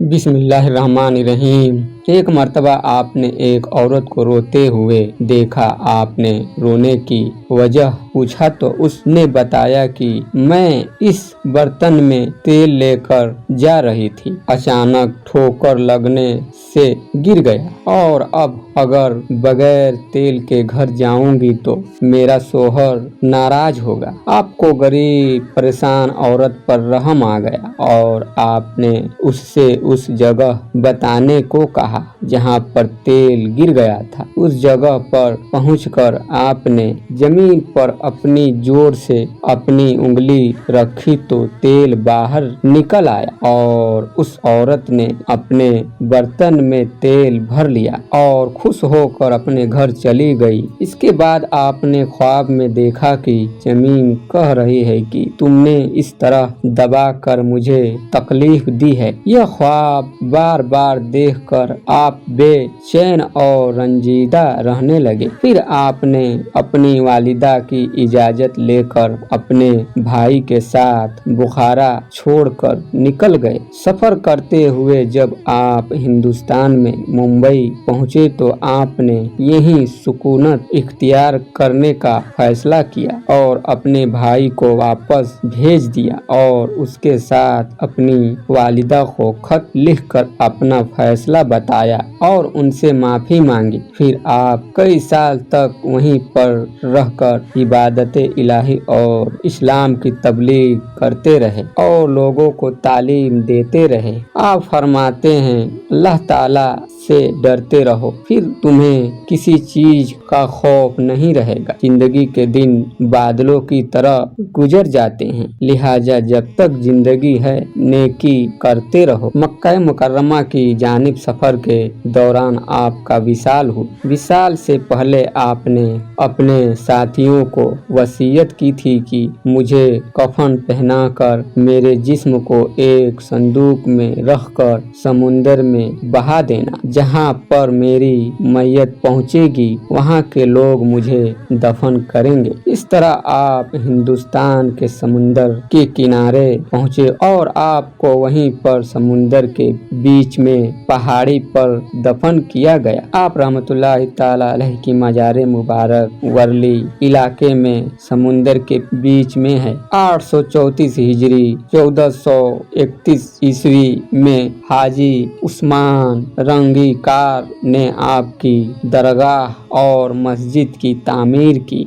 बिस्मिल्लाहिर्रहमानिर्रहीम। एक मर्तबा आपने एक औरत को रोते हुए देखा। आपने रोने की वजह पूछा तो उसने बताया कि मैं इस बर्तन में तेल लेकर जा रही थी, अचानक ठोकर लगने से गिर गया और अब अगर बगैर तेल के घर जाऊंगी तो मेरा शोहर नाराज होगा। आपको गरीब परेशान औरत पर रहम आ गया और आपने उससे उस जगह बताने को कहा जहां पर तेल गिर गया था। उस जगह पर पहुंचकर आपने जमीन पर अपनी जोर से अपनी उंगली रखी तो तेल बाहर निकल आया और उस औरत ने अपने बर्तन में तेल भर लिया और खुश होकर अपने घर चली गई। इसके बाद आपने ख्वाब में देखा कि जमीन कह रही है कि तुमने इस तरह दबा कर मुझे तकलीफ दी है। यह ख्वाब बार बार देखकर आप बेचैन और रंजीदा रहने लगे। फिर आपने अपनी वालिदा की इजाजत लेकर अपने भाई के साथ बुखारा छोड़कर निकल गए। सफर करते हुए जब आप हिंदुस्तान में मुंबई पहुंचे तो आपने यहीं सुकूनत इख्तियार करने का फैसला किया और अपने भाई को वापस भेज दिया और उसके साथ अपनी वालिदा को खत लिखकर अपना फैसला बताया और उनसे माफी मांगी। फिर आप कई साल तक वहीं पर रहकर इबादत इलाही और इस्लाम की तबलीग करते रहे और लोगों को तालीम देते रहे। आप फरमाते हैं, अल्लाह ताला से डरते रहो, फिर तुम्हें किसी चीज का खौफ नहीं रहेगा। जिंदगी के दिन बादलों की तरह गुजर जाते हैं, लिहाजा जब तक जिंदगी है नेकी करते रहो। मक्का मुकर्रमा की जानिब सफर के दौरान आपका विसाल हुआ। विसाल से पहले आपने अपने साथियों को वसीयत की थी कि मुझे कफन पहनाकर मेरे जिस्म को एक संदूक में रखकर समुंदर में बहा देना। जहां पर मेरी मैयत पहुंचेगी वहां के लोग मुझे दफन करेंगे। इस तरह आप हिंदुस्तान के समुंदर के किनारे पहुंचे और आपको वहीं पर समुंदर के बीच में पहाड़ी पर दफन किया गया। आप रहमतुल्लाह ताला अलैह की मजार मुबारक वर्ली इलाके में समुंदर के बीच में है। 834 हिजरी 1431 ईस्वी में हाजी उस्मान रंगी कार ने आपकी दरगाह और मस्जिद की तामीर की।